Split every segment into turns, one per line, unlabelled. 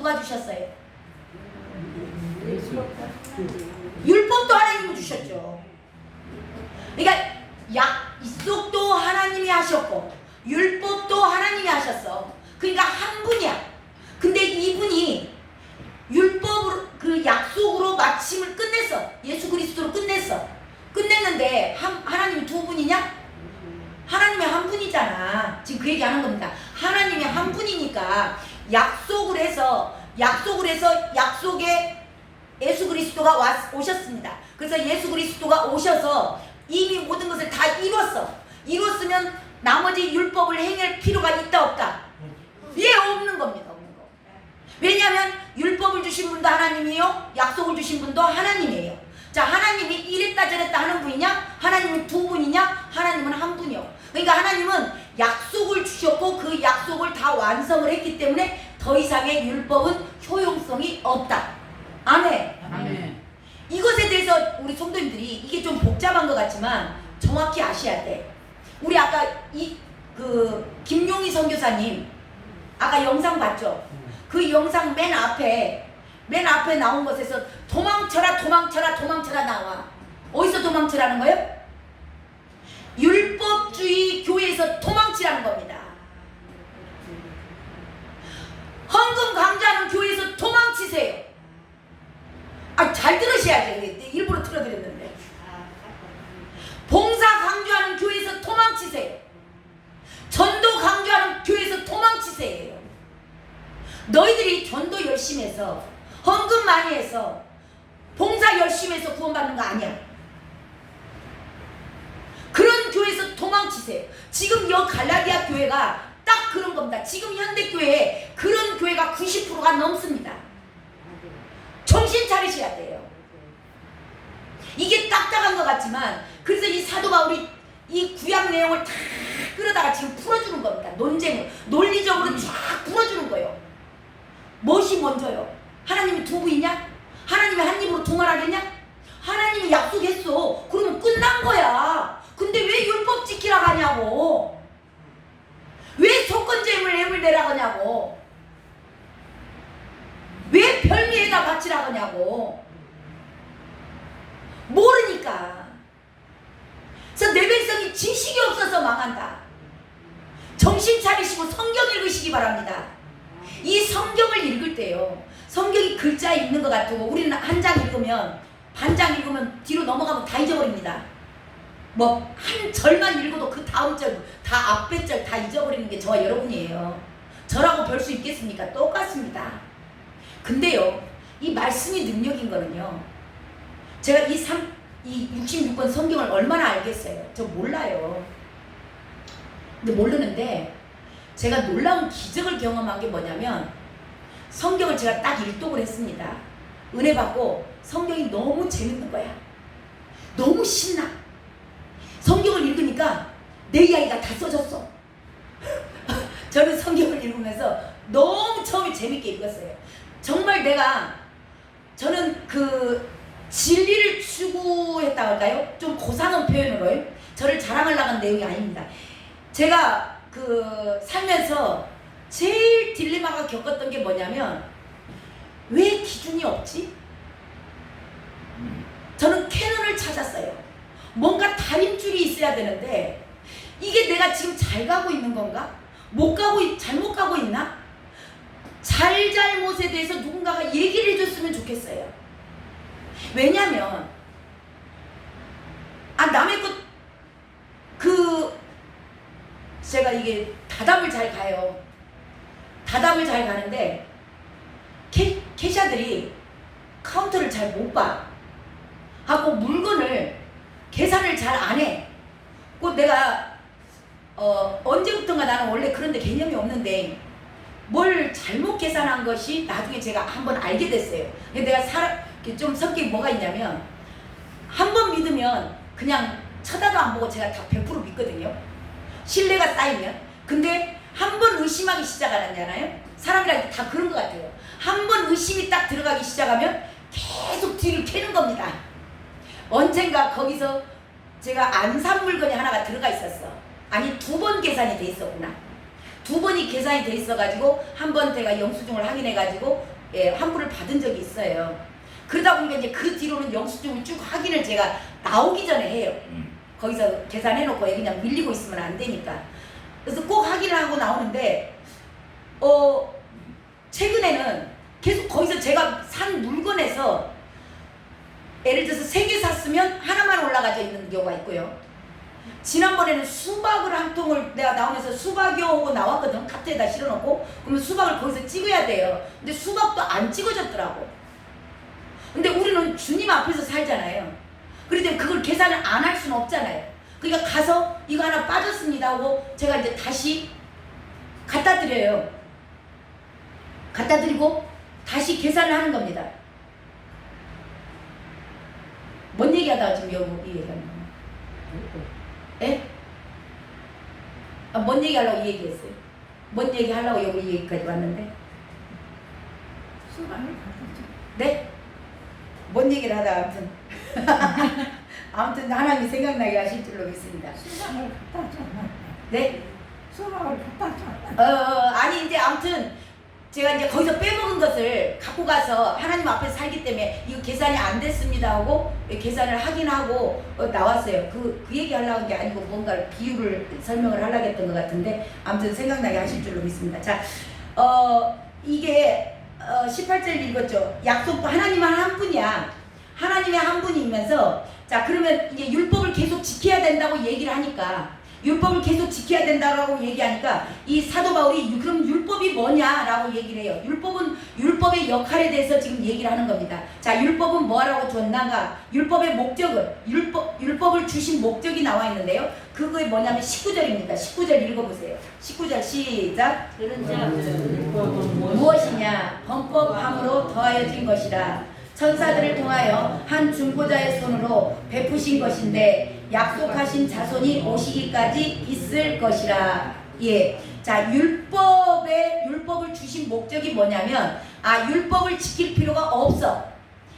누가 주셨어요? 율법도 하나님이 주셨죠. 그러니까 약속도 하나님이 하셨고 율법도 하나님이 하셨어. 그러니까 한 분이야. 근데 이분이 율법으로 그 약속으로 마침을 끝냈어. 예수 그리스도로 끝냈어. 끝냈는데 하나님이 두 분이냐? 하나님이 한 분이잖아. 지금 그 얘기하는 겁니다. 하나님이 한 분이니까 약속을 해서 약속에 예수 그리스도가 오셨습니다. 그래서 예수 그리스도가 오셔서 이미 모든 것을 다 이뤘어. 이뤘으면 나머지 율법을 행할 필요가 있다 없다? 예, 없는 겁니다. 없는 거. 왜냐하면 율법을 주신 분도 하나님이에요. 약속을 주신 분도 하나님이에요. 자, 하나님이 이랬다 저랬다 하는 분이냐? 하나님은 두 분이냐? 하나님은 한 분이요. 그러니까 하나님은 약속을 주셨고 그 약속을 다 완성을 했기 때문에 더 이상의 율법은 효용성이 없다. 아멘.
아멘.
이것에 대해서 우리 성도님들이 이게 좀 복잡한 것 같지만 정확히 아셔야 돼. 우리 아까 김용희 선교사님 아까 영상 봤죠? 그 영상 맨 앞에 나온 것에서 도망쳐라 나와. 어디서 도망치라는 거예요? 율법주의 교회에서 도망치라는 겁니다. 헌금 강조하는 교회에서 도망치세요. 잘 들으셔야죠. 일부러 틀어드렸는데. 봉사 강조하는 교회에서 도망치세요. 전도 강조하는 교회에서 도망치세요. 너희들이 전도 열심히 해서 헌금 많이 해서 봉사 열심히 해서 구원받는 거 아니야. 그런 교회에서 도망치세요. 지금 여 갈라디아 교회가 딱 그런 겁니다. 지금 현대교회에 그런 교회가 90%가 넘습니다. 정신 차리셔야 돼요. 이게 딱딱한 것 같지만 그래서 이 사도 바울이 이 구약 내용을 다 끌어다가 지금 풀어주는 겁니다. 논리적으로 쫙 풀어주는 거예요. 무엇이 먼저요? 하나님이 두 분이냐? 하나님이 한 입으로 두 말하겠냐? 하나님이 약속했어. 그러면 끝난 거야. 근데 왜 율법 지키라 하냐고. 왜 속건제물 예물내라 하냐고. 왜 별미에다 바치라 하냐고. 모르니까. 그래서 내 백성이 지식이 없어서 망한다. 정신 차리시고 성경 읽으시기 바랍니다. 이 성경을 읽을 때요, 성경이 글자에 있는 것 같고 우리는 한 장 읽으면 반장 읽으면 뒤로 넘어가면 다 잊어버립니다. 뭐 한 절만 읽어도 그 다음 절 다 앞에 절 다 잊어버리는 게 저와 여러분이에요. 저라고 별 수 있겠습니까? 똑같습니다. 근데요, 이 말씀이 능력인 거는요, 제가 이 66권 성경을 얼마나 알겠어요? 저 몰라요. 근데 모르는데 제가 놀라운 기적을 경험한 게 뭐냐면 성경을 제가 딱 일독을 했습니다. 은혜 받고 성경이 너무 재밌는 거야. 너무 신나. 성경을 읽으니까 내 이야기가 다 써졌어. 저는 성경을 읽으면서 너무 처음에 재밌게 읽었어요. 정말 저는 그 진리를 추구했다고 할까요? 좀 고상한 표현으로요. 저를 자랑하려고 한 내용이 아닙니다. 제가 살면서 제일 딜레마가 겪었던 게 뭐냐면 왜 기준이 없지? 저는 캐논을 찾았어요. 뭔가 다림줄이 있어야 되는데 이게 내가 지금 잘 가고 있는 건가? 잘못 가고 있나? 잘못에 대해서 누군가가 얘기를 해줬으면 좋겠어요. 왜냐면 남의 제가 이게 다담을 잘 가요. 다담을 잘 가는데 캐샤들이 카운터를 잘 못 봐. 하고 물건을 계산을 잘 안 해. 꼭 내가 언제부턴가 나는 원래 그런데 개념이 없는데 뭘 잘못 계산한 것이 나중에 제가 한번 알게 됐어요. 내가 좀 성격이 뭐가 있냐면 한 번 믿으면 그냥 쳐다도 안 보고 제가 다 100% 믿거든요. 신뢰가 쌓이면. 근데 한 번 의심하기 시작하잖아요. 사람이랑 다 그런 것 같아요. 한 번 의심이 딱 들어가기 시작하면 계속 뒤를 캐는 겁니다. 언젠가 거기서 제가 안 산 물건이 하나가 들어가 있었어. 아니 2번 계산이 돼 있었구나. 두 번이 계산이 돼 있어가지고 한 번 제가 영수증을 확인해가지고 환불을 받은 적이 있어요. 그러다 보니까 이제 그 뒤로는 영수증을 쭉 확인을 제가 나오기 전에 해요. 거기서 계산해놓고 그냥 밀리고 있으면 안 되니까. 그래서 꼭 확인을 하고 나오는데 최근에는 계속 거기서 제가 산 물건에서 예를 들어서 3개 샀으면 하나만 올라가져 있는 경우가 있고요. 지난번에는 수박을 한 통을 내가 나오면서 수박이요 하고 나왔거든. 카트에다 실어놓고. 그러면 수박을 거기서 찍어야 돼요. 근데 수박도 안 찍어졌더라고. 근데 우리는 주님 앞에서 살잖아요. 그렇기 때문에 그걸 계산을 안 할 수는 없잖아요. 그러니까 가서 이거 하나 빠졌습니다 하고 제가 이제 다시 갖다 드려요. 갖다 드리고 다시 계산을 하는 겁니다. 뭔 얘기하다가 지금 여기 이 얘기하는 거예요? 예? 뭔 얘기하려고 이 얘기했어요? 뭔 얘기하려고 여기 이 얘기까지 왔는데? 네? 뭔 얘기를 하다가 아무튼 아무튼 하나님이 생각나게 하실 줄로 믿습니다.
수박을 갖다 줬나?
네?
수박을 갖다 줬나?
아니 이제 아무튼 제가 이제 거기서 빼먹은 것을 갖고 가서 하나님 앞에서 살기 때문에 이거 계산이 안 됐습니다 하고 계산을 확인하고 나왔어요. 그 얘기 하려고 한 게 아니고 뭔가 비유를 설명을 하려고 했던 것 같은데 아무튼 생각나게 하실 줄로 믿습니다. 자, 이게 18절 읽었죠. 약속도 하나님은 한 분이야. 하나님의 한 분이면서 자 그러면 이제 율법을 계속 지켜야 된다고 얘기를 하니까 율법을 계속 지켜야 된다라고 얘기하니까 이 사도 바울이 그럼 율법이 뭐냐라고 얘기를 해요. 율법은 율법의 역할에 대해서 지금 얘기를 하는 겁니다. 자 율법은 뭐라고 줬나가 율법의 목적은 율법을 주신 목적이 나와 있는데요. 그거에 뭐냐면 19절입니다. 19절 읽어보세요. 19절 시작.
그런 자들은
무엇이냐 범법함으로 더하여진 것이라 천사들을 통하여 한 중보자의 손으로 베푸신 것인데 약속하신 자손이 오시기까지 있을 것이라. 예. 자, 율법을 주신 목적이 뭐냐면 율법을 지킬 필요가 없어.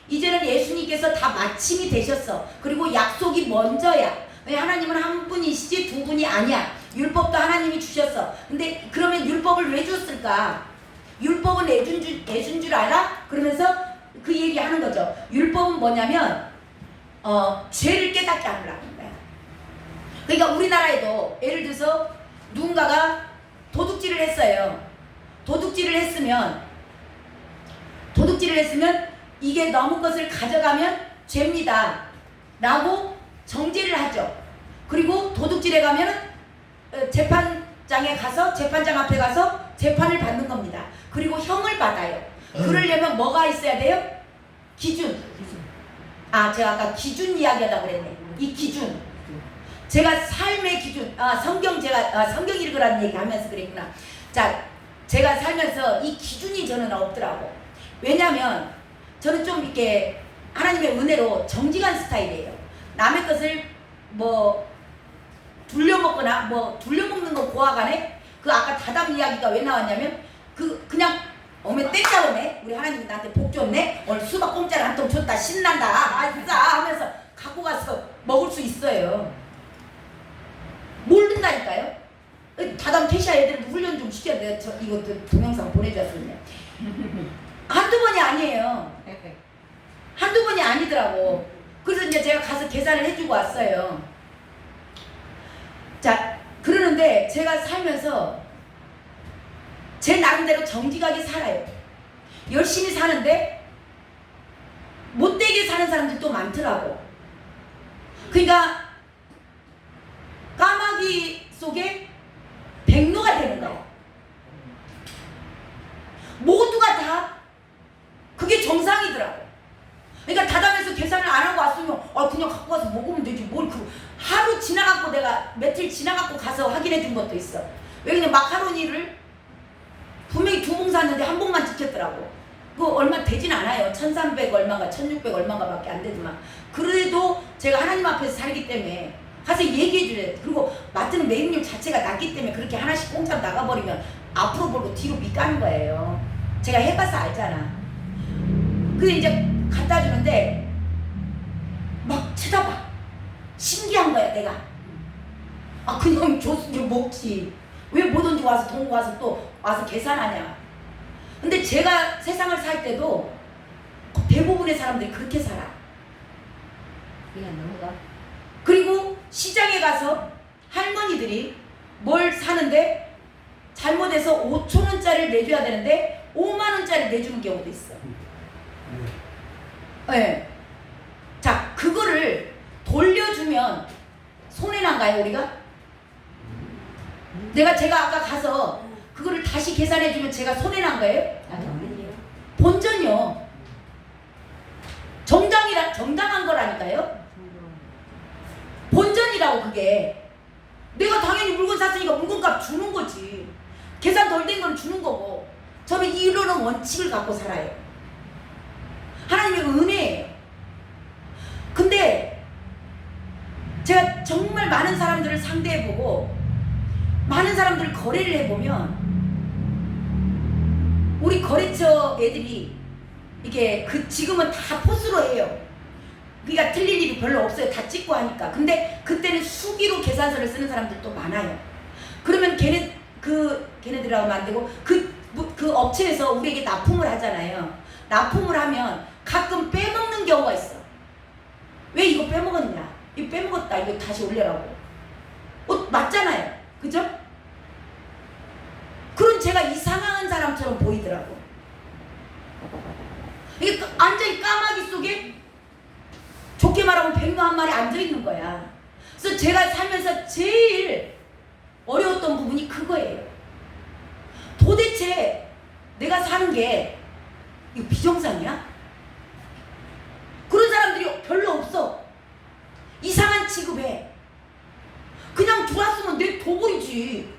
이제는 예수님께서 다 마침이 되셨어. 그리고 약속이 먼저야. 왜 하나님은 한 분이시지 두 분이 아니야. 율법도 하나님이 주셨어. 근데 그러면 율법을 왜 줬을까? 율법은 내준 줄 알아? 그러면서 그 얘기 하는 거죠. 율법은 뭐냐면 죄를 깨닫게 하려고 하는 거야. 그러니까 우리나라에도 예를 들어서 누군가가 도둑질을 했어요. 도둑질을 했으면 이게 남은 것을 가져가면 죄입니다 라고 정죄를 하죠. 그리고 도둑질에 가면 재판장에 가서 재판장 앞에 가서 재판을 받는 겁니다. 그리고 형을 받아요. 그러려면 뭐가 있어야 돼요? 기준. 제가 아까 기준 이야기하다 그랬네. 이 기준. 제가 삶의 기준. 성경 읽으라는 얘기 하면서 그랬구나. 자, 제가 살면서 이 기준이 저는 없더라고. 왜냐면 저는 좀 이렇게 하나님의 은혜로 정직한 스타일이에요. 남의 것을 둘려먹거나 둘려먹는 거 고아가네? 그 아까 다담 이야기가 왜 나왔냐면 그냥 어머 땡 잡았네. 우리 하나님이 나한테 복 줬네. 오늘 수박 공짜로 한 통 줬다. 신난다. 아싸 하면서 갖고 가서 먹을 수 있어요. 모른다니까요. 다담 캐시아 애들 훈련 좀 시켜야 돼. 저 이것도 동영상 보내줬었네. 한두 번이 아니에요. 한두 번이 아니더라고. 그래서 이제 제가 가서 계산을 해주고 왔어요. 자, 그러는데 제가 살면서 제 나름대로 정직하게 살아요. 열심히 사는데 못되게 사는 사람들도 많더라고. 그러니까 까마귀 속에 백로가 되는 거예요. 모두가 다 그게 정상이더라고. 그러니까 다담에서 계산을 안 하고 왔으면 그냥 갖고 가서 먹으면 되지. 하루 지나갖고 내가 며칠 지나갖고 가서 확인해 준 것도 있어. 왜 그냥 마카로니를 분명히 2봉 샀는데 1봉만 지켰더라고. 그거 얼마 되진 않아요. 1300 얼마가 1600 얼마가 밖에 안 되지만 그래도 제가 하나님 앞에서 살기 때문에 가서 얘기해 주래. 그리고 마트는 매입률 자체가 낮기 때문에 그렇게 하나씩 공짜로 나가버리면 앞으로 벌고 뒤로 밑가는 거예요. 제가 해봐서 알잖아. 그래서 이제 갖다 주는데 막 쳐다봐. 신기한 거야 내가. 그냥 줬으면 먹지. 왜 뭐든지 와서 돈 와서 또 와서 계산하냐. 근데 제가 세상을 살 때도 대부분의 사람들이 그렇게 살아.
그냥 넘어가.
그리고 시장에 가서 할머니들이 뭘 사는데 잘못해서 5천 원짜리를 내줘야 되는데 5만 원짜리 내주는 경우도 있어. 네. 자, 그거를 돌려주면 손해난가요, 우리가? 제가 아까 가서 그거를 다시 계산해주면 제가 손해난 거예요?
아니요.
본전이요. 정당한 거라니까요. 본전이라고 그게. 내가 당연히 물건 샀으니까 물건값 주는 거지. 계산 덜 된 건 주는 거고. 저는 이러는 원칙을 갖고 살아요. 하나님의 은혜예요. 근데 제가 정말 많은 사람들을 상대해보고 많은 사람들 거래를 해보면 우리 거래처 애들이 이게 지금은 다 포스로 해요. 그러니까 틀릴 일이 별로 없어요. 다 찍고 하니까. 근데 그때는 수기로 계산서를 쓰는 사람들도 많아요. 그러면 걔네들하고 하면 안 되고 그 업체에서 우리에게 납품을 하잖아요. 납품을 하면 가끔 빼먹는 경우가 있어. 왜 이거 빼먹었냐? 이거 빼먹었다. 이거 다시 올려라고. 맞잖아요. 그죠? 그런 제가 이상한 사람처럼 보이더라고. 이게 완전히 까마귀 속에 좋게 말하면 백로 한 마리 앉아있는 거야. 그래서 제가 살면서 제일 어려웠던 부분이 그거예요. 도대체 내가 사는 게 이거 비정상이야? 그런 사람들이 별로 없어. 이상한 취급해. 그냥 들어왔으면 내 도벌이지.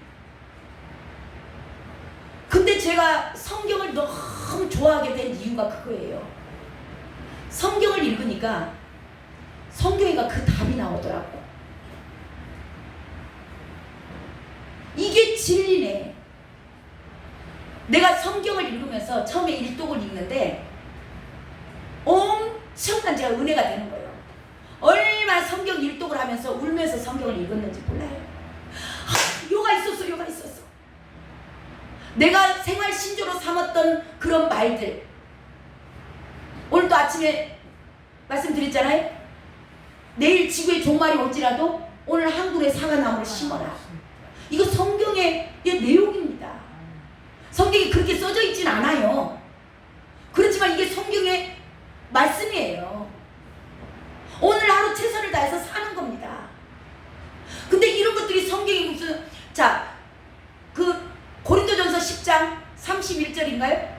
근데 제가 성경을 너무 좋아하게 된 이유가 그거예요. 성경을 읽으니까 성경에가 그 답이 나오더라고. 이게 진리네. 내가 성경을 읽으면서 처음에 일독을 읽는데 엄청난 제가 은혜가 되는 거예요. 얼마나 성경 일독을 하면서 울면서 성경을 읽었는지 몰라요. 요가 있었어. 내가 생활 신조로 삼았던 그런 말들. 오늘도 아침에 말씀드렸잖아요. 내일 지구에 종말이 올지라도 오늘 한 그루의 사과나무를 심어라. 이거 성경의 내용입니다. 성경이 그렇게 써져 있진 않아요. 그렇지만 이게 성경의 말씀이에요. 오늘 하루 최선을 다해서 사는 겁니다. 근데 이런 것들이 성경이 무슨 고린도전서 10장 31절인가요?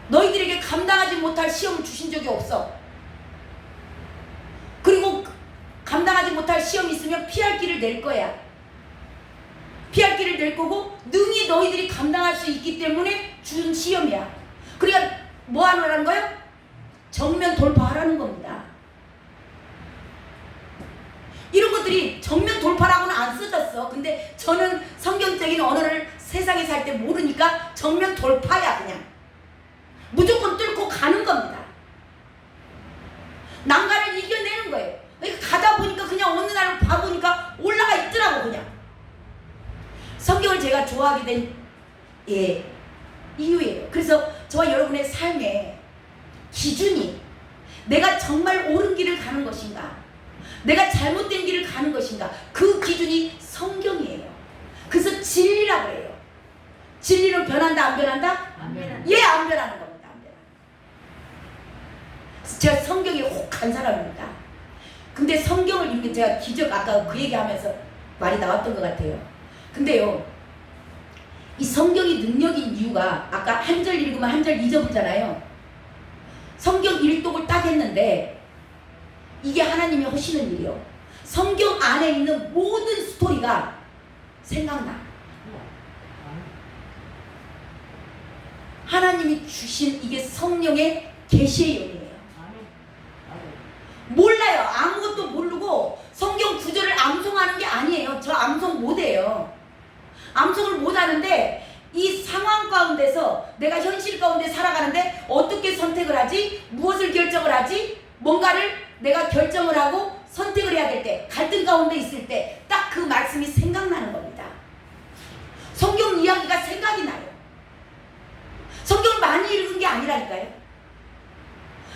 너희들에게 감당하지 못할 시험을 주신 적이 없어. 그리고 감당하지 못할 시험이 있으면 피할 길을 낼 거야. 피할 길을 낼 거고 능히 너희들이 감당할 수 있기 때문에 준 시험이야. 그러니까 뭐 하라는 거예요? 정면 돌파하라는 겁니다. 이런 것들이 정면 돌파라고는 안 써졌어. 근데 저는 성경적인 언어를 세상에 살 때 모르니까 정면 돌파야. 그냥 무조건 뚫고 가는 겁니다. 난간을 이겨내는 거예요. 가다 보니까 그냥 어느 날 봐보니까 올라가 있더라고. 그냥 성경을 제가 좋아하게 된 이유예요. 그래서 저와 여러분의 삶의 기준이 내가 정말 옳은 길을 가는 것인가, 내가 잘못된 길을 가는 것인가, 그 기준이 성경이에요. 그래서 진리라고 해요. 진리는 변한다 안 변한다?
안 변한다.
예, 안 변하는 겁니다. 안 변하는. 제가 성경에 혹한 사람입니다. 근데 성경을 읽는 제가 기적 아까 그 얘기하면서 말이 나왔던 것 같아요. 근데요, 이 성경이 능력인 이유가 아까 한 절 읽으면 한 절 잊어보잖아요. 성경 일독을 딱 했는데 이게 하나님이 하시는 일이요. 성경 안에 있는 모든 스토리가 생각나. 하나님이 주신 이게 성령의 계시의 영이에요. 몰라요. 아무것도 모르고 성경 구절을 암송하는 게 아니에요. 저 암송 못해요. 암송을 못하는데 이 상황 가운데서 내가 현실 가운데 살아가는데 어떻게 선택을 하지? 무엇을 결정을 하지? 뭔가를 내가 결정을 하고 선택을 해야 될 때, 갈등 가운데 있을 때 딱 그 말씀이 생각나는 겁니다. 성경 이야기가 생각이 나요. 성경을 많이 읽은 게 아니라니까요.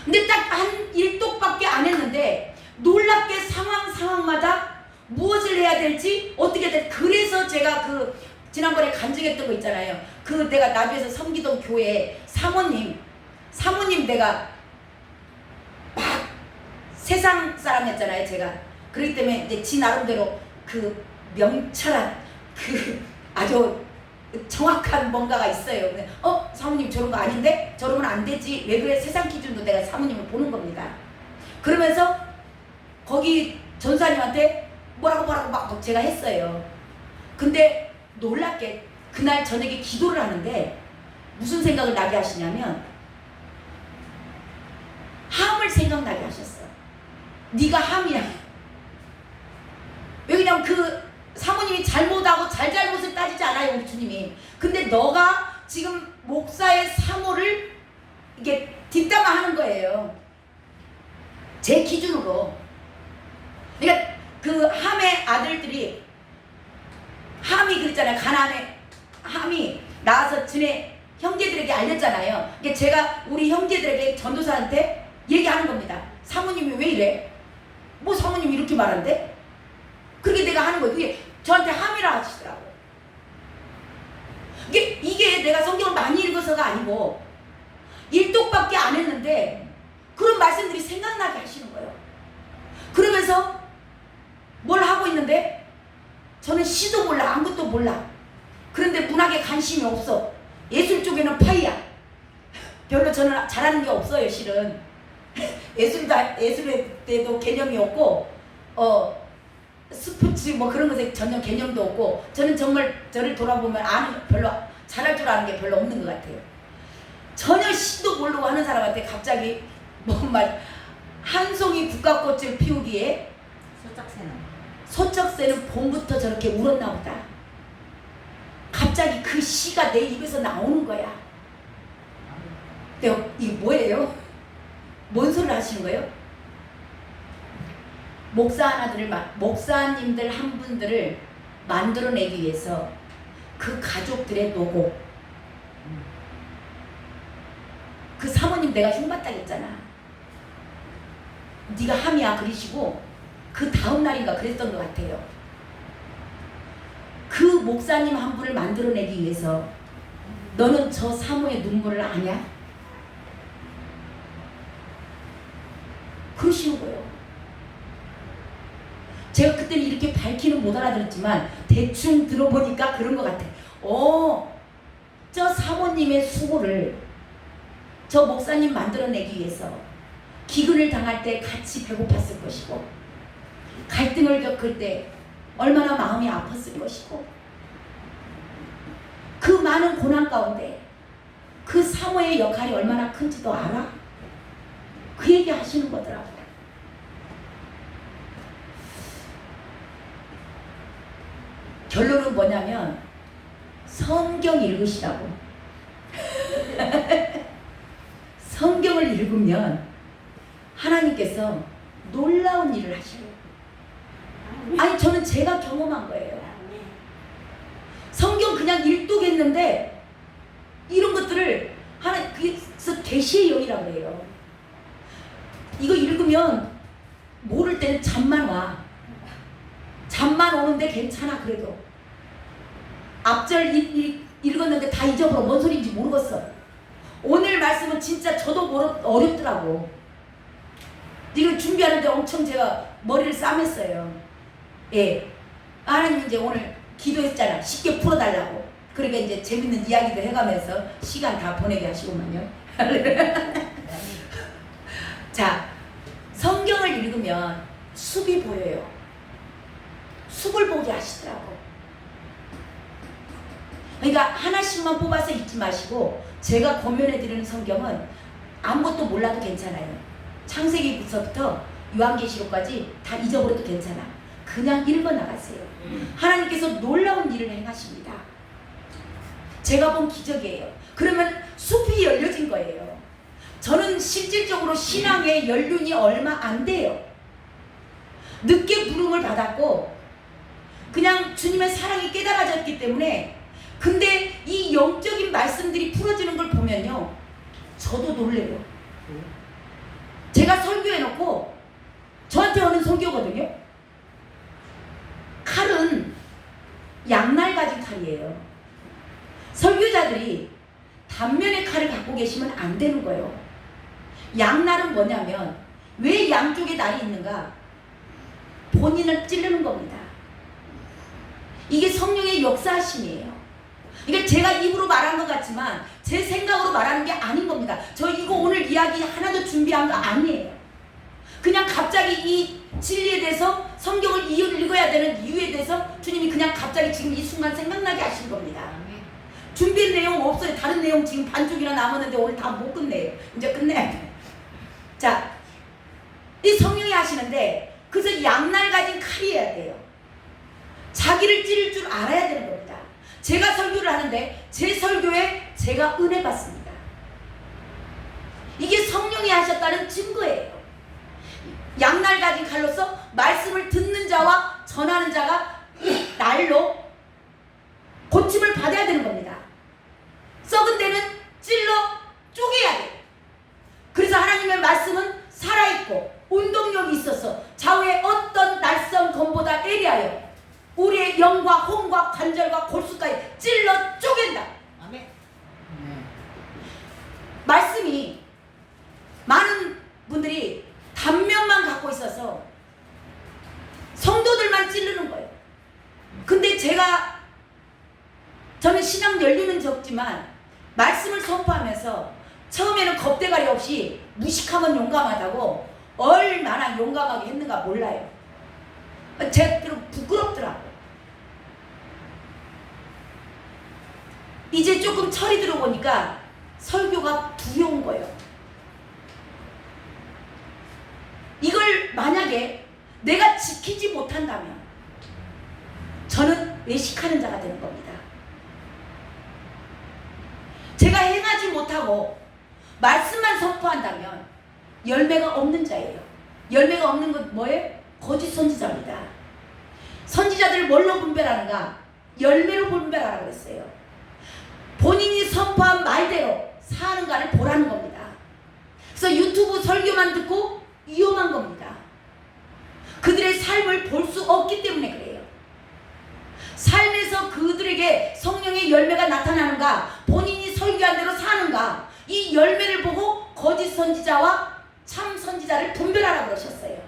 근데 딱 한 1독밖에 안 했는데 놀랍게 상황마다 무엇을 해야 될지 어떻게 될지, 그래서 제가 그 지난번에 간증했던 거 있잖아요. 그 내가 나주에서 섬기던 교회 사모님 내가 막 세상 사람이었잖아요, 제가. 그렇기 때문에 이제 지 나름대로 그 명철한 그 아주 정확한 뭔가가 있어요. 근데 사모님 저런 거 아닌데? 저러면 안 되지. 왜 그래? 세상 기준도 내가 사모님을 보는 겁니다. 그러면서 거기 전사님한테 뭐라고 막 제가 했어요. 근데 놀랍게 그날 저녁에 기도를 하는데 무슨 생각을 나게 하시냐면 함을 생각나게 하셨어. 네가 함이야. 왜냐면 그 사모님이 잘못하고 잘못을 따지지 않아요, 우리 주님이. 근데 너가 지금 목사의 사모를 이게 뒷담화하는 거예요, 제 기준으로. 그러니까 그 함의 아들들이, 함이 그랬잖아요. 가나안의 함이 나와서 전에 형제들에게 알렸잖아요. 이게 제가 우리 형제들에게 전도사한테 얘기하는 겁니다. 사모님이 왜 이래? 뭐 사모님이 이렇게 말한대? 그렇게 내가 하는 거예요. 그게 저한테 함이라 하시더라고요. 이게 내가 성경을 많이 읽어서가 아니고 1독밖에 안 했는데 그런 말씀들이 생각나게 하시는 거예요. 그러면서 뭘 하고 있는데 저는 시도 몰라, 아무것도 몰라. 그런데 문학에 관심이 없어. 예술 쪽에는 파이야. 별로 저는 잘하는 게 없어요, 실은. 예술에 때도 개념이 없고 스포츠 뭐 그런 것에 전혀 개념도 없고, 저는 정말 저를 돌아보면 별로 잘할 줄 아는 게 별로 없는 것 같아요. 전혀 시도 모르고 하는 사람한테 갑자기 한 송이 국화꽃을 피우기에 소쩍새는 봄부터 저렇게 울었나 보다. 갑자기 그 시가 내 입에서 나오는 거야. 근데 이게 뭐예요? 뭔 소리를 하시는 거예요? 목사님들 한 분들을 만들어내기 위해서 그 가족들의 노고, 그 사모님 내가 흉봤다겠잖아. 네가 함이야 그러시고 그 다음 날인가 그랬던 것 같아요. 그 목사님 한 분을 만들어내기 위해서 너는 저 사모의 눈물을 아냐? 그러시는 거예요. 제가 그때는 이렇게 밝히는 못 알아들었지만 대충 들어보니까 그런 것 같아. 저 사모님의 수고를 저 목사님 만들어내기 위해서 기근을 당할 때 같이 배고팠을 것이고, 갈등을 겪을 때 얼마나 마음이 아팠을 것이고, 그 많은 고난 가운데 그 사모의 역할이 얼마나 큰지도 알아? 그 얘기 하시는 거더라고요. 결론은 뭐냐면 성경 읽으시라고. 성경을 읽으면 하나님께서 놀라운 일을 하시려고. 아니 저는 제가 경험한 거예요. 성경 그냥 일독했는데 이런 것들을 그래서 계시의 영이라고 해요. 이거 읽으면 모를 때는 잠만 와. 잠만 오는데 괜찮아. 그래도 앞절 읽었는데 다 잊어버려. 뭔 소리인지 모르겠어. 오늘 말씀은 진짜 저도 어렵더라고. 이걸 준비하는데 엄청 제가 머리를 싸맸어요. 예, 하나님 이제 오늘 기도했잖아. 쉽게 풀어달라고. 그러니까 이제 재밌는 이야기도 해가면서 시간 다 보내게 하시고만요. 자, 성경을 읽으면 숲이 보여요. 숲을 보게 하시더라고. 그러니까 하나씩만 뽑아서 읽지 마시고, 제가 권면해드리는 성경은 아무것도 몰라도 괜찮아요. 창세기부터 요한계시록까지 다 잊어버려도 괜찮아. 그냥 읽어나가세요. 하나님께서 놀라운 일을 행하십니다. 제가 본 기적이에요. 그러면 숲이 열려진 거예요. 저는 실질적으로 신앙의 연륜이 얼마 안 돼요. 늦게 부름을 받았고 그냥 주님의 사랑이 깨달아졌기 때문에 근데 이 영적인 말씀들이 풀어지는 걸 보면요, 저도 놀래요. 제가 설교해놓고 저한테 오는 설교거든요. 칼은 양날 가진 칼이에요. 설교자들이 단면의 칼을 갖고 계시면 안 되는 거예요. 양날은 뭐냐면 왜 양쪽에 날이 있는가? 본인을 찌르는 겁니다. 이게 성령의 역사하심이에요. 이게 제가 입으로 말한 것 같지만 제 생각으로 말하는 게 아닌 겁니다. 저 이거 오늘 이야기 하나도 준비한 거 아니에요. 그냥 갑자기 이 진리에 대해서 성경을 읽어야 되는 이유에 대해서 주님이 그냥 갑자기 지금 이 순간 생각나게 하신 겁니다. 준비한 내용 없어요. 다른 내용 지금 반쪽이나 남았는데 오늘 다 못 끝내요. 이제 끝내야 돼요. 자, 이 성령이 하시는데 그래서 양날 가진 칼이어야 돼요. 자기를 찌를 줄 알아야 되는 겁니다. 제가 설교를 하는데 제 설교에 제가 은혜 받습니다. 이게 성령이 하셨다는 증거예요. 양날 가진 칼로서 말씀을 듣는 자와 전하는 자가 이 날로 고침을 받아야 되는 겁니다. 썩은 데는 찔러 쪼개야 돼요. 그래서 하나님의 말씀은 살아있고 운동력이 있어서 좌우의 어떤 낯선 검보다 예리하여 우리의 영과 혼과 관절과 골수까지 찔러 쪼갠다.
아멘.
말씀이 많은 분들이 단면만 갖고 있어서 성도들만 찌르는 거예요. 근데 저는 신앙 연륜은 적지만 말씀을 선포하면서 처음에는 겁대가리 없이 무식하면 용감하다고 얼마나 용감하게 했는가 몰라요. 제대로 부끄럽더라고요. 이제 조금 철이 들어보니까 설교가 두려운 거예요. 이걸 만약에 내가 지키지 못한다면 저는 외식하는 자가 되는 겁니다. 제가 행하지 못하고 말씀만 선포한다면 열매가 없는 자예요. 열매가 없는 건 뭐예요? 거짓 선지자입니다. 선지자들을 뭘로 분별하는가? 열매로 분별하라고 그랬어요. 본인이 선포한 말대로 사는가를 보라는 겁니다. 그래서 유튜브 설교만 듣고 위험한 겁니다. 그들의 삶을 볼 수 없기 때문에 그래요. 삶에서 그들에게 성령의 열매가 나타나는가, 본인이 설교한 대로 사는가, 이 열매를 보고 거짓 선지자와 참 선지자를 분별하라고 그러셨어요.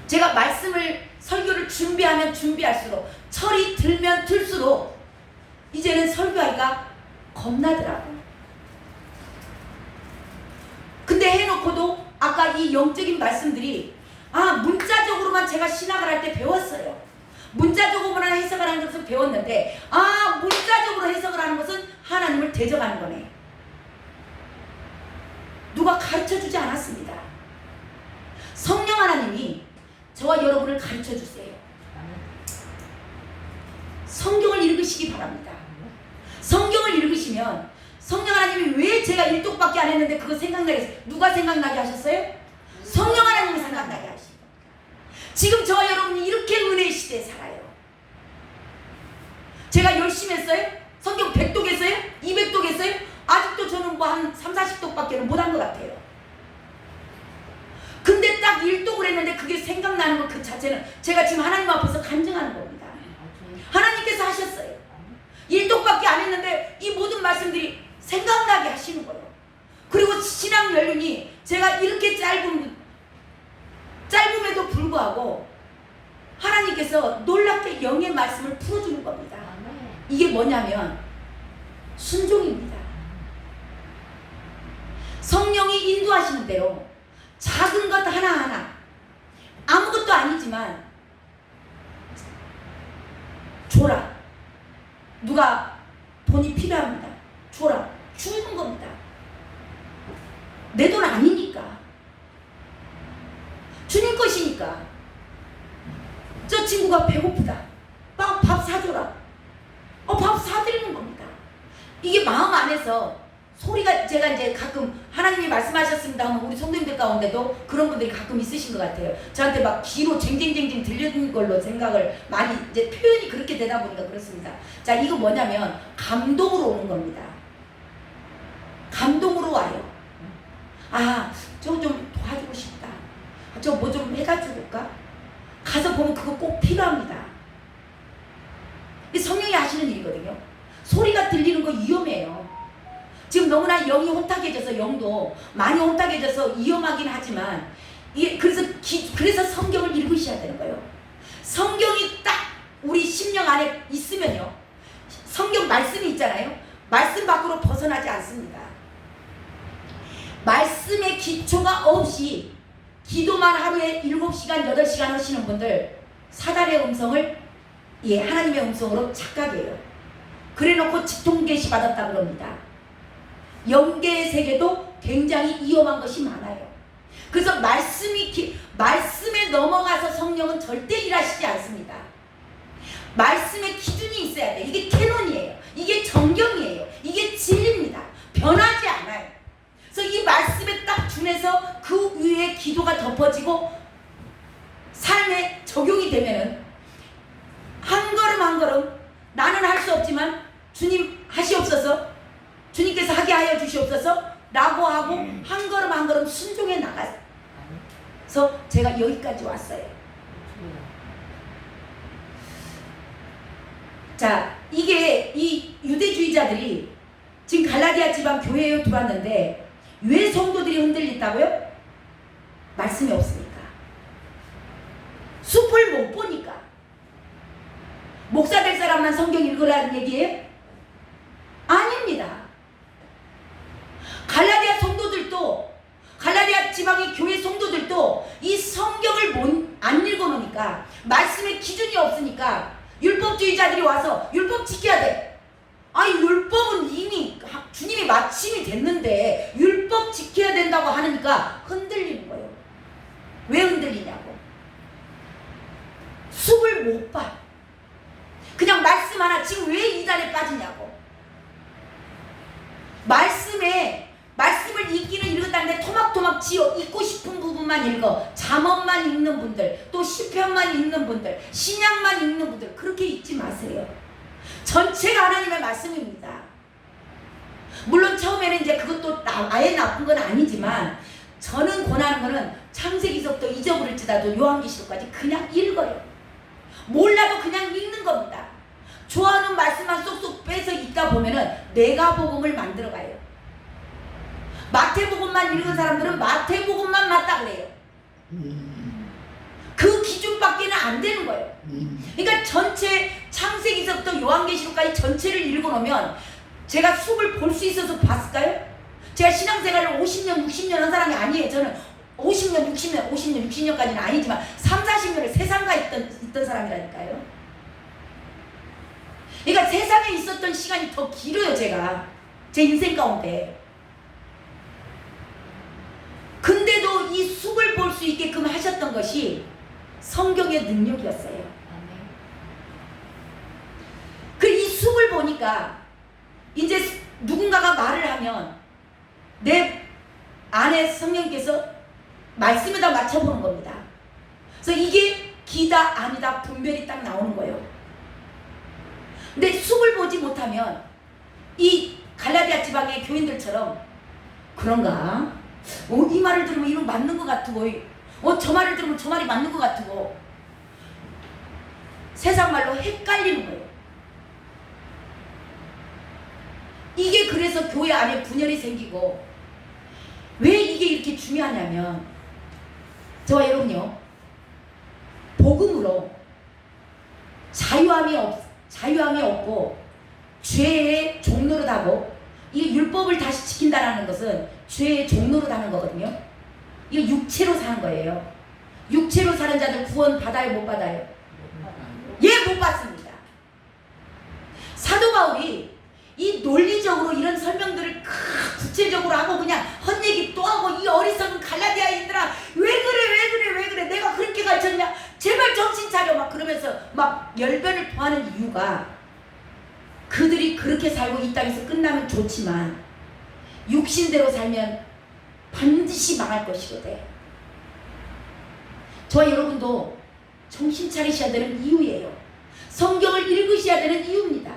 제가 설교를 준비하면 준비할수록 철이 들면 들수록 이제는 설교하기가 겁나더라고요. 근데 해놓고도 아까 이 영적인 말씀들이 문자적으로만 제가 신학을 할 때 배웠어요. 문자적으로만 해석을 하는 것을 배웠는데 문자적으로 해석을 하는 것은 하나님을 대적하는 거네. 누가 가르쳐주지 않았습니다. 성령 하나님이 저와 여러분을 가르쳐주세요. 성경을 읽으시기 바랍니다. 성경을 읽으시면 성령 하나님이 왜 제가 일독밖에 안 했는데 그거 생각나게 했어요? 누가 생각나게 하셨어요? 성령 하나님이 생각나게 하시고 지금 저와 여러분이 이렇게 은혜의 시대에 살아요. 제가 열심히 했어요? 성경 100독 했어요? 200독 했어요? 아직도 저는 뭐 한 3, 40독밖에 못한 것 같아요. 근데 딱 1독을 했는데 그게 생각나는 것 그 자체는 제가 지금 하나님 앞에서 간증하는 겁니다. 하나님께서 하셨어요. 1독밖에 안 했는데 이 모든 말씀들이 생각나게 하시는 거예요. 그리고 신앙 연륜이 제가 이렇게 짧음에도 불구하고 하나님께서 놀랍게 영의 말씀을 풀어주는 겁니다. 이게 뭐냐면 순종입니다. 성령이 인도하시는 대로 작은 것 하나하나 아무것도 아니지만 줘라. 누가 돈이 필요합니다. 줘라. 주는 겁니다. 내 돈 아니니까. 주님 것이니까. 저 친구가 배고프다. 밥 사줘라. 밥 사드리는 겁니다. 이게 마음 안에서 소리가 제가 이제 가끔 하나님이 말씀하셨습니다 하면 우리 성도님들 가운데도 그런 분들이 가끔 있으신 것 같아요. 저한테 막 귀로 쟁쟁쟁쟁 들리는 걸로 생각을 많이 이제 표현이 그렇게 되다 보니까 그렇습니다. 자, 이거 뭐냐면 감동으로 오는 겁니다. 감동으로 와요. 아, 저거 좀 도와주고 싶다. 저 뭐 좀 해다 줄까? 가서 보면 그거 꼭 필요합니다. 성령이 하시는 일이거든요. 소리가 들리는 거 위험해요. 지금 너무나 영이 혼탁해져서 영도 많이 혼탁해져서 위험하긴 하지만 그래서 성경을 읽으셔야 되는 거예요. 성경이 딱 우리 심령 안에 있으면요. 성경 말씀이 있잖아요. 말씀 밖으로 벗어나지 않습니다. 말씀의 기초가 없이 기도만 하루에 7시간, 8시간 하시는 분들 사단의 음성을 하나님의 음성으로 착각해요. 그래놓고 직통계시 받았다 그럽니다. 영계의 세계도 굉장히 위험한 것이 많아요. 그래서 말씀에 넘어가서 성령은 절대 일하시지 않습니다. 말씀의 기준이 있어야 돼요. 이게 캐논이에요. 이게 정경이에요. 이게 진리입니다. 변하지 않아요. 그래서 이 말씀에 딱 준해서 그 위에 기도가 덮어지고 삶에 적용이 되면은 한 걸음 한 걸음 나는 할 수 없지만 주님 하시옵소서, 주님께서 하게 하여 주시옵소서 라고 하고 한 걸음 한 걸음 순종해 나가서 제가 여기까지 왔어요. 자, 이게 이 유대주의자들이 지금 갈라디아 지방 교회에 들어왔는데 왜 성도들이 흔들린다고요? 말씀이 없으니까. 숲을 못 보니까. 목사 될 사람만 성경 읽으라는 얘기예요? 아닙니다. 갈라디아 성도들도, 갈라디아 지방의 교회 성도들도 이 성경을 안 읽어놓으니까, 말씀의 기준이 없으니까 율법주의자들이 와서 율법 지켜야 돼. 아니, 율법은 이미 주님이 마침이 됐는데 율법 지켜야 된다고 하니까 흔들리는 거예요. 왜 흔들리냐고. 숲을 못 봐. 그냥 말씀 하나 지금 왜 이단에 빠지냐고. 말씀을 읽기는 읽었다는데 토막토막 지어 읽고 싶은 부분만 읽어. 잠언만 읽는 분들, 또 시편만 읽는 분들, 신약만 읽는 분들, 그렇게 읽지 마세요. 전체가 하나님의 말씀입니다. 물론 처음에는 이제 그것도 아예 나쁜 건 아니지만 저는 권하는 거는 창세기서부터 잊어버릴지라도 요한계시록까지 그냥 읽어요. 몰라도 그냥 읽는 겁니다. 좋아하는 말씀만 쏙쏙 빼서 읽다 보면은 메가복음을 만들어가요. 마태복음만 읽은 사람들은 마태복음만 맞다 그래요. 그 기준밖에는 안 되는 거예요. 그러니까 전체 창세기서부터 요한계시록까지 전체를 읽어놓으면 제가 숲을 볼 수 있어서 봤을까요? 제가 신앙생활을 50년, 60년 한 사람이 아니에요. 저는 50년, 60년까지는 아니지만 3, 40년을 세상가 있던 사람이라니까요. 그러니까 세상에 있었던 시간이 더 길어요. 제가 제 인생 가운데. 근데도 이 숲을 볼 수 있게끔 하셨던 것이 성경의 능력이었어요. 그 이 숲을 보니까 이제 누군가가 말을 하면 내 안에 성령께서 말씀에다 맞춰보는 겁니다. 그래서 이게 기다 아니다 분별이 딱 나오는 거예요. 근데 숲을 보지 못하면 이 갈라디아 지방의 교인들처럼 그런가? 이 말을 들으면 이거 맞는 것 같고, 저 말을 들으면 저 말이 맞는 것 같고, 세상 말로 헷갈리는 거예요. 이게 그래서 교회 안에 분열이 생기고, 왜 이게 이렇게 중요하냐면, 저와 여러분요, 복음으로 자유함이 없고 죄의 종노릇하고, 이 율법을 다시 지킨다는 것은 죄의 종노릇하는 거거든요. 이거 육체로 사는 거예요. 육체로 사는 자들 구원 받아요, 못 받아요? 예, 못 받습니다. 사도 바울이 이 논리적으로 이런 설명들을 구체적으로 하고 그냥 헛얘기 또 하고, 이 어리석은 갈라디아인들아 왜 그래 내가 그렇게 가르쳤냐, 제발 정신 차려 막 그러면서 막 열변을 토하는 이유가, 그들이 그렇게 살고 이 땅에서 끝나면 좋지만 육신대로 살면 반드시 망할 것이거든. 저와 여러분도 정신 차리셔야 되는 이유예요. 성경을 읽으셔야 되는 이유입니다.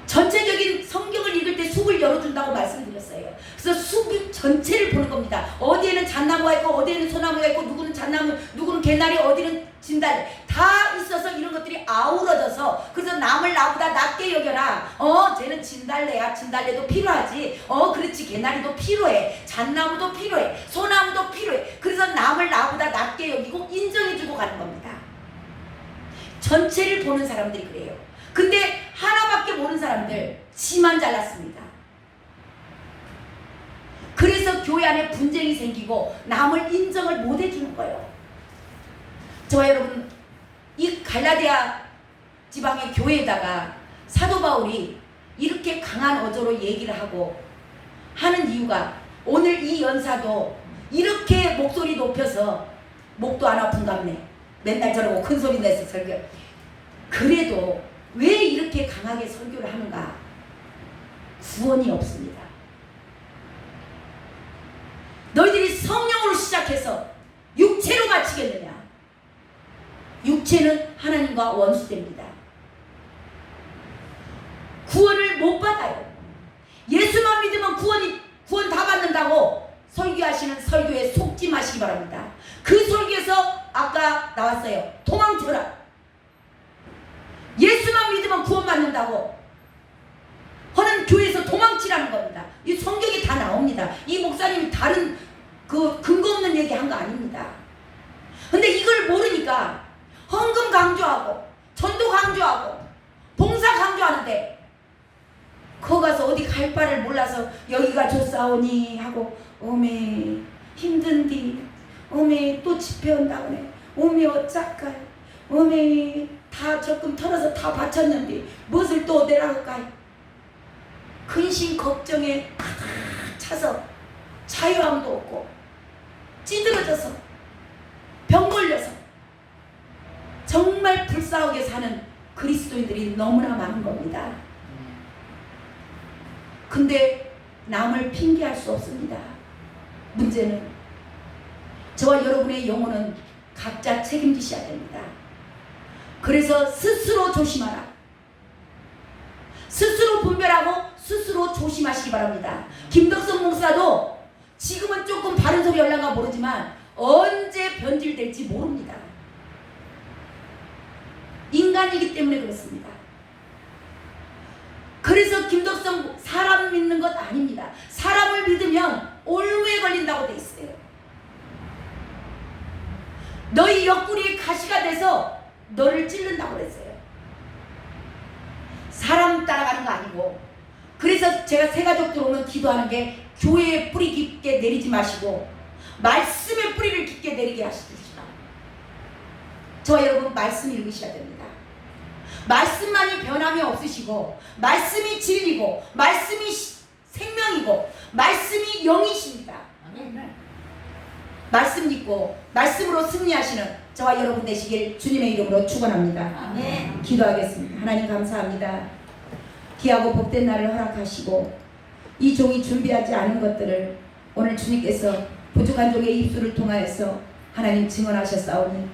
전체적인 성경을 읽을 때 숲을 열어준다고 말씀드렸어요. 그래서 숲 전체를 보는 겁니다. 어디에는 잣나무가 있고 어디에는 소나무가 있고 누구는 잣나무, 누구는 개나리, 어디는 진달래 다 있어서 이런 것들이 아우러져서 그래서 남을 나보다 낮게 여겨라. 쟤는 진달래야. 진달래도 필요하지. 그렇지. 개나리도 필요해. 잣나무도 필요해. 소나무도 필요해. 그래서 남을 나보다 낮게 여기고 인정해주고 가는 겁니다. 전체를 보는 사람들이 그래요. 근데 하나밖에 모르는 사람들 지만 잘났습니다. 그래서 교회 안에 분쟁이 생기고 남을 인정을 못 해주는 거예요. 저와 여러분, 이 갈라디아 지방의 교회에다가 사도 바울이 이렇게 강한 어조로 얘기를 하고 하는 이유가, 오늘 이 연사도 이렇게 목소리 높여서 목도 안 아픈갑네. 맨날 저러고 큰 소리 내서 설교. 그래도 왜 이렇게 강하게 설교를 하는가? 구원이 없습니다. 너희들이 성령으로 시작해서 육체로 마치겠느냐? 육체는 하나님과 원수됩니다. 구원을 못 받아요. 예수만 믿으면 구원 다 받는다고 설교하시는 설교에 속지 마시기 바랍니다. 그 설교에서 아까 나왔어요. 도망쳐라. 예수만 믿으면 구원받는다고 하는 교회에서 도망치라는 겁니다. 이 성경이 다 나옵니다. 이 목사님이 다른 그 근거 없는 얘기 한 거 아닙니다. 근데 이걸 모르니까 헌금 강조하고 전도 강조하고 봉사 강조하는데 거 가서 어디 갈 바를 몰라서 여기가 좋사오니 하고 오메 힘든디 오메 또 집회 온다고 그래 오메 어쩌까 오메 다 적금 털어서 다 바쳤는데 무엇을 또 내라할까? 근심 걱정에 다 차서 자유함도 없고 찌들어져서 병 걸려서 정말 불쌍하게 사는 그리스도인들이 너무나 많은 겁니다. 근데 남을 핑계할 수 없습니다. 문제는 저와 여러분의 영혼은 각자 책임지셔야 됩니다. 그래서 스스로 조심하라. 스스로 분별하고 스스로 조심하시기 바랍니다. 김덕성 목사도 지금은 조금 바른 소리 하려가 모르지만 언제 변질될지 모릅니다. 인간이기 때문에 그렇습니다. 그래서 김덕성 사람 믿는 것 아닙니다. 사람을 믿으면 올무에 걸린다고 돼 있어요. 너희 옆구리에 가시가 돼서 너를 찌른다고 그랬어요. 사람 따라가는 거 아니고. 그래서 제가 새가족 들어오면 기도하는 게 교회에 뿌리 깊게 내리지 마시고 말씀의 뿌리를 깊게 내리게 하시십시오. 저와 여러분 말씀 읽으셔야 됩니다. 말씀만이 변함이 없으시고 말씀이 진리고 말씀이 생명이고 말씀이 영이십니다. 말씀 믿고 말씀으로 승리하시는 저와 여러분 되시길 주님의 이름으로 축원합니다.
아멘.
기도하겠습니다. 하나님 감사합니다. 귀하고 복된 날을 허락하시고 이 종이 준비하지 않은 것들을 오늘 주님께서 부족한 종의 입술을 통하여서 하나님 증언하셨사오니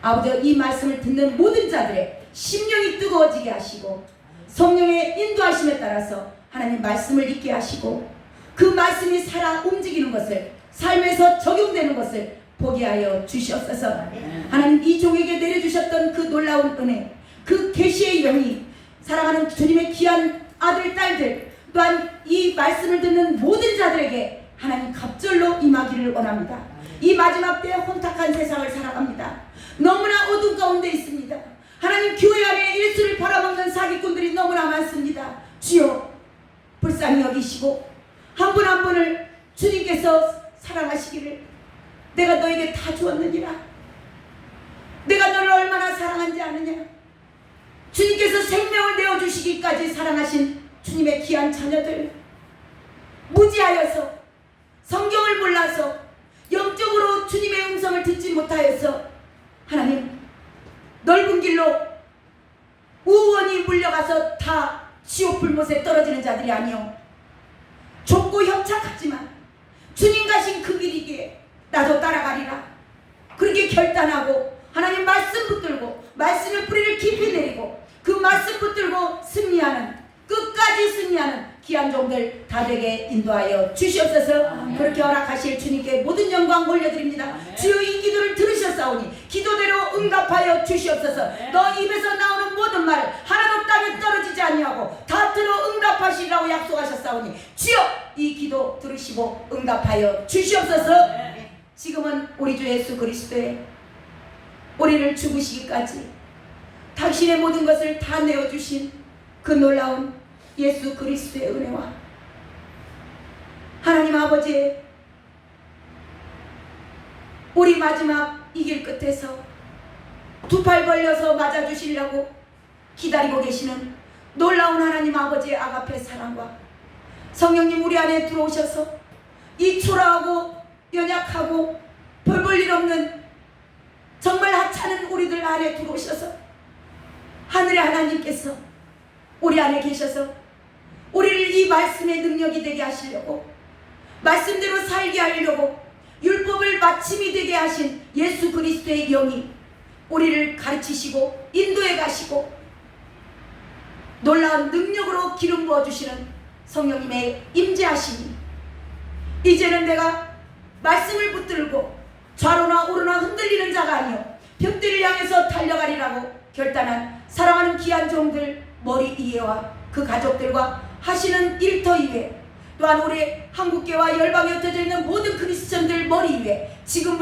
아버지 이 말씀을 듣는 모든 자들의 심령이 뜨거워지게 하시고 성령의 인도하심에 따라서 하나님 말씀을 읽게 하시고 그 말씀이 살아 움직이는 것을 삶에서 적용되는 것을 보게 하여 주시옵소서. 하나님 이 종에게 내려주셨던 그 놀라운 은혜 그 계시의 영이 사랑하는 주님의 귀한 아들 딸들 또한 이 말씀을 듣는 모든 자들에게 하나님 갑절로 임하기를 원합니다. 이 마지막 때에 혼탁한 세상을 살아갑니다. 너무나 어둠 가운데 있습니다. 하나님 교회 안에 일수를 팔아먹는 사기꾼들이 너무나 많습니다. 주여 불쌍히 여기시고 한 분 한 분을 주님께서 사랑하시기를 내가 너에게 다 주었느니라. 내가 너를 얼마나 사랑한지 아느냐. 주님께서 생명을 내어주시기까지 사랑하신 주님의 귀한 자녀들 무지하여서 성경을 몰라서 영적으로 주님의 음성을 듣지 못하여서 하나님 넓은 길로 우원히 물려가서 다 지옥 불못에 떨어지는 자들이 아니요 주님 가신 그 길이기에 나도 따라가리라. 그렇게 결단하고 하나님 말씀 붙들고 말씀의 뿌리를 깊이 내리고 그 말씀 붙들고 승리하는, 끝까지 승리하는 귀한 종들 다 되게 인도하여 주시옵소서.
아멘.
그렇게 허락하실 주님께 모든 영광 올려드립니다.
아멘.
주여 이 기도를 들으셨사오니 기도대로 응답하여 주시옵소서.
아멘.
너 입에서 나오는 모든 말 하나도 땅에 떨어지지 아니하고 다 들어 응답하시라고 약속하셨사오니 주여 이 기도 들으시고 응답하여 주시옵소서.
아멘.
지금은 우리 주 예수 그리스도의 우리를 죽으시기까지 당신의 모든 것을 다 내어주신 그 놀라운 예수 그리스도의 은혜와 하나님 아버지의 우리 마지막 이 길 끝에서 두 팔 벌려서 맞아주시려고 기다리고 계시는 놀라운 하나님 아버지의 아가페 사랑과 성령님 우리 안에 들어오셔서 이 초라하고 연약하고 별 볼 일 없는 정말 하찮은 우리들 안에 들어오셔서 하늘의 하나님께서 우리 안에 계셔서 우리를 이 말씀의 능력이 되게 하시려고, 말씀대로 살게 하려고 율법을 마침이 되게 하신 예수 그리스도의 영이 우리를 가르치시고 인도해 가시고 놀라운 능력으로 기름 부어주시는 성령님의 임재하심이 이제는 내가 말씀을 붙들고 좌로나 우로나 흔들리는 자가 아니요 벽들을 향해서 달려가리라고 결단한 사랑하는 귀한 종들 머리 이해와 그 가족들과 하시는 일터 이외, 또한 우리 한국계와 열방에 흩어져 있는 모든 크리스천들 머리 위에 지금부터